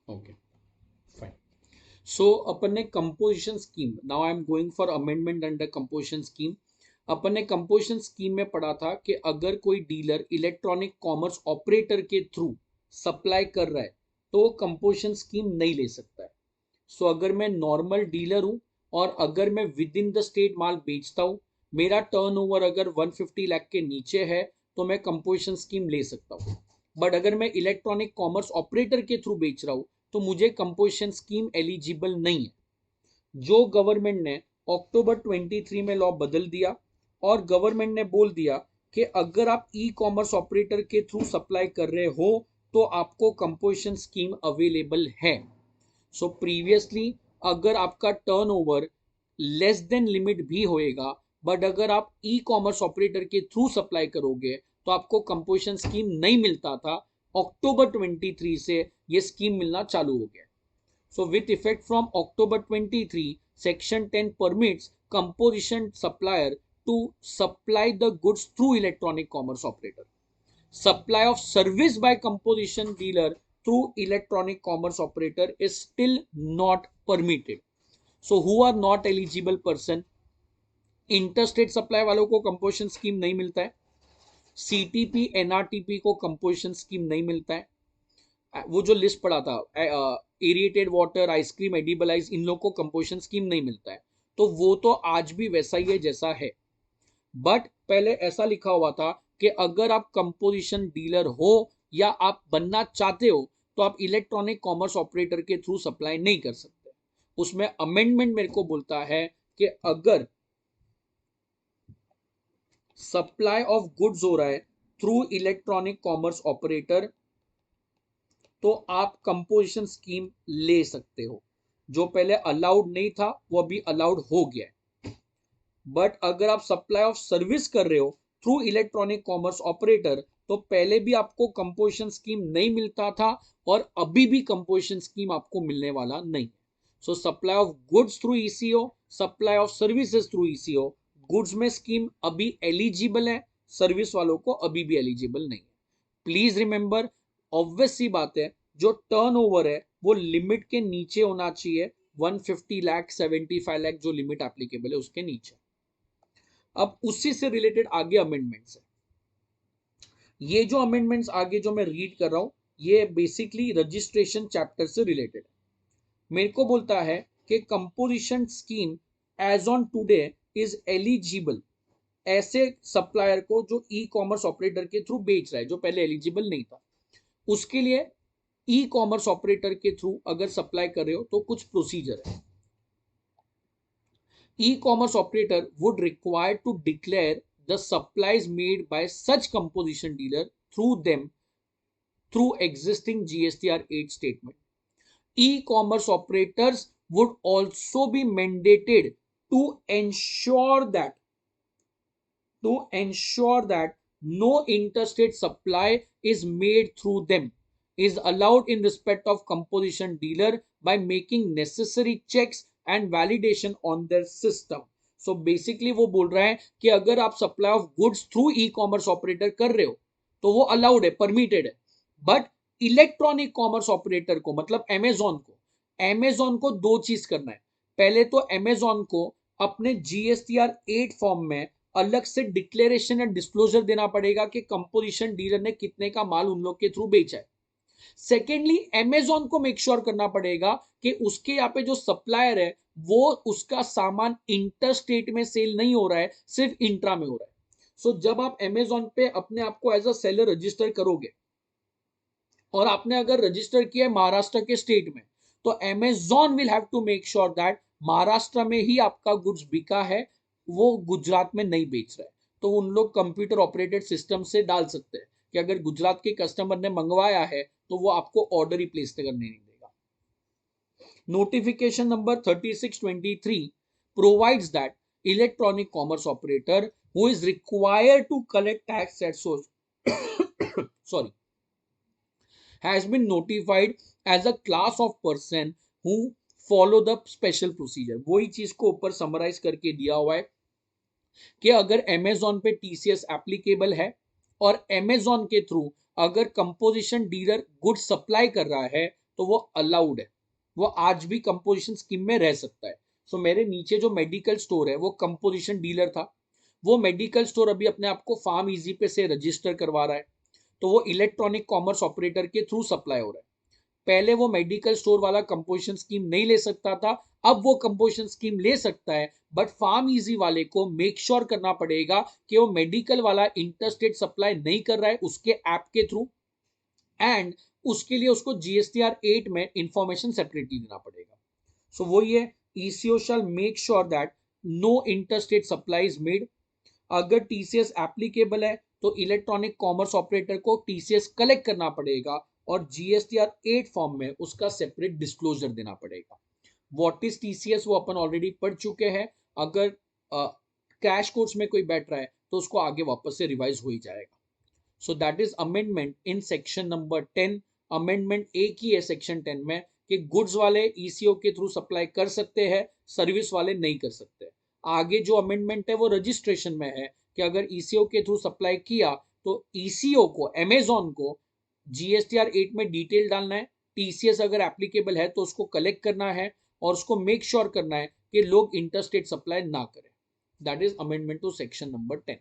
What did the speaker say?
Okay fine. So अपन ने composition scheme, now I am going for amendment under composition scheme. अपन ने composition scheme में पढ़ा था कि अगर कोई डीलर इलेक्ट्रॉनिक कॉमर्स ऑपरेटर के थ्रू सप्लाई कर रहा है तो वो कंपोजिशन स्कीम नहीं ले सकता है. सो अगर मैं नॉर्मल डीलर हूं और अगर मैं विद इन द स्टेट माल बेचता हूं, मेरा टर्नओवर अगर 150 लाख के नीचे है तो मैं कंपोजिशन स्कीम ले सकता हूं. बट अगर मैं इलेक्ट्रॉनिक कॉमर्स ऑपरेटर के थ्रू बेच रहा हूं तो मुझे कंपोजिशन स्कीम एलिजिबल नहीं है. जो गवर्नमेंट ने अक्टूबर 23 में लॉ बदल दिया और गवर्नमेंट ने बोल दिया कि अगर आप ई कॉमर्स ऑपरेटर के थ्रू सप्लाई कर रहे हो तो आपको कंपोजिशन स्कीम अवेलेबल है. सो प्रीवियसली अगर आपका टर्नओवर लेस देन लिमिट भी होएगा, बट अगर आप ई कॉमर्स ऑपरेटर के थ्रू सप्लाई करोगे तो आपको कंपोजिशन स्कीम नहीं मिलता था. अक्टूबर 23 से ये स्कीम मिलना चालू हो गया. So with effect from October 23, Section 10 permits composition supplier to supply the goods through electronic commerce operator. Supply of service by composition dealer through electronic commerce operator is still not permitted. So who are not eligible person? Interstate supply वालों को composition scheme नहीं मिलता है. CTP NRTP को composition scheme नहीं मिलता है. वो जो लिस्ट पड़ा था, एरिएटेड वाटर, आइसक्रीम, एडिबलाइज, इन लोग को कंपोजिशन स्कीम नहीं मिलता है. तो वो तो आज भी वैसा ही है जैसा है. बट पहले ऐसा लिखा हुआ था कि अगर आप कंपोजिशन डीलर हो या आप बनना चाहते हो तो आप इलेक्ट्रॉनिक कॉमर्स ऑपरेटर के थ्रू सप्लाई नहीं कर सकते. उसमें अमेंडमेंट मेरे को बोलता है कि अगर सप्लाई ऑफ गुड्स हो रहा है थ्रू इलेक्ट्रॉनिक कॉमर्स ऑपरेटर तो आप कंपोजिशन स्कीम ले सकते हो. जो पहले अलाउड नहीं था वो अभी अलाउड हो गया है. बट अगर आप सप्लाई ऑफ सर्विस कर रहे हो थ्रू इलेक्ट्रॉनिक कॉमर्स ऑपरेटर तो पहले भी आपको कंपोजिशन स्कीम नहीं मिलता था और अभी भी कंपोजिशन स्कीम आपको मिलने वाला नहीं. सो supply of goods through eco, supply of services through eco, goods में स्कीम अभी एलिजिबल है, सर्विस वालों को अभी भी एलिजिबल नहीं है. प्लीज रिमेंबर, ऑब्वियस सी बात है, जो टर्नओवर है वो लिमिट के नीचे होना चाहिए. 150 लाख, 75 लाख जो लिमिट एप्लीकेबल है उसके नीचे. अब उसी से रिलेटेड आगे अमेंडमेंट्स है. ये जो अमेंडमेंट्स आगे जो मैं रीड कर रहा हूं ये बेसिकली रजिस्ट्रेशन चैप्टर से रिलेटेड है. मेरे को बोलता है कि composition scheme as on today is eligible ऐसे सप्लायर को जो ई कॉमर्स ऑपरेटर के थ्रू बेच रहा है, जो पहले एलिजिबल नहीं था. उसके लिए ई कॉमर्स ऑपरेटर के थ्रू अगर सप्लाई कर रहे हो तो कुछ प्रोसीजर है. E-commerce operator would require to declare the supplies made by such composition dealer through them through existing GSTR 8 statement. E-commerce operators would also be mandated to ensure that no interstate supply is made through them is allowed in respect of composition dealer by making necessary checks and validation on their system. So basically वो बोल रहा है कि अगर आप supply of goods through E commerce operator कर रहे हो तो वो अलाउड है, परमिटेड है. बट इलेक्ट्रॉनिक कॉमर्स ऑपरेटर को, मतलब अमेजॉन को दो चीज करना है. पहले तो अमेजॉन को अपने GSTR 8 फॉर्म में अलग से डिक्लेरेशन एंड डिस्क्लोजर देना पड़ेगा कि कंपोजिशन डीलर ने कितने का माल उन लोग के थ्रू बेचा है. सेकेंडली अमेजॉन को मेक श्योर करना पड़ेगा कि उसके यहाँ पे जो सप्लायर है वो उसका सामान इंटर स्टेट में सेल नहीं हो रहा है, सिर्फ इंट्रा में हो रहा है. सो जब आप अमेजॉन पे अपने आप को एज अ सेलर रजिस्टर करोगे और आपने अगर रजिस्टर किया है महाराष्ट्र के स्टेट में तो Amazon will have to make sure that Maharashtra में ही आपका गुड्स बिका है, वो गुजरात में नहीं बेच रहा है. तो उन लोग कंप्यूटर ऑपरेटेड सिस्टम से डाल सकते हैं कि अगर गुजरात के कस्टमर ने मंगवाया है तो वो आपको ऑर्डर ही प्लेस करने नहीं देगा. Notification number 3623 provides that electronic commerce operator who is required to collect tax at source sorry has been notified as a class of person who follow the special procedure. वही चीज को ऊपर summarise करके दिया हुआ है कि अगर अमेजॉन पे TCS एप्लीकेबल है और अमेजॉन के थ्रू अगर कंपोजिशन डीलर गुड सप्लाई कर रहा है तो वो अलाउड है, वो आज भी कंपोजिशन स्कीम में रह सकता है। सो मेरे नीचे जो मेडिकल स्टोर है वो कंपोजिशन डीलर था, वो मेडिकल स्टोर अभी अपने आप को फार्म इजी पे से रजिस्टर करवा रहा है, तो वो इलेक्ट्रॉनिक कॉमर्स ऑपरेटर के थ्रू सप्लाई हो रहा है। पहले वो मेडिकल स्टोर वाला कंपोजिशन स्कीम नहीं ले सकता था, अब वो कंपोजिशन स्कीम ले सकता है, बट फार्म इजी वाले को मेक श्योर करना पड़ेगा कि वो मेडिकल वाला इंटरस्टेट सप्लाई नहीं कर रहा है उसके ऐप के थ्रू, एंड उसके लिए उसको GSTR 8 में इंफॉर्मेशन सेपरेटली देना पड़ेगा। सो वही है, ECO shall make sure that no interstate supply is made. अगर TCS एप्लीकेबल है तो इलेक्ट्रॉनिक कॉमर्स ऑपरेटर को TCS कलेक्ट करना पड़ेगा और GSTR 8 फॉर्म में उसका सेपरेट डिस्क्लोजर देना पड़ेगा। व्हाट इज TCS वो अपन ऑलरेडी पढ़ चुके हैं, अगर कैश कोर्स में कोई बैठ रहा है तो उसको आगे वापस से रिवाइज हो ही जाएगा। So that is amendment in section number 10। Amendment एक ही है सेक्शन 10 में कि गुड्स वाले ECO के थ्रू सप्लाई कर सकते हैं, सर्विस वाले नहीं कर सकते। आगे जो अमेंडमेंट है वो रजिस्ट्रेशन में है कि अगर ECO के थ्रू सप्लाई किया तो ECO को, अमेजॉन को GSTR 8 में डिटेल डालना है, TCS अगर एप्लीकेबल है तो उसको कलेक्ट करना है और उसको मेक श्योर करना है कि लोग इंटरस्टेट सप्लाई ना करें। That is amendment to section number 10।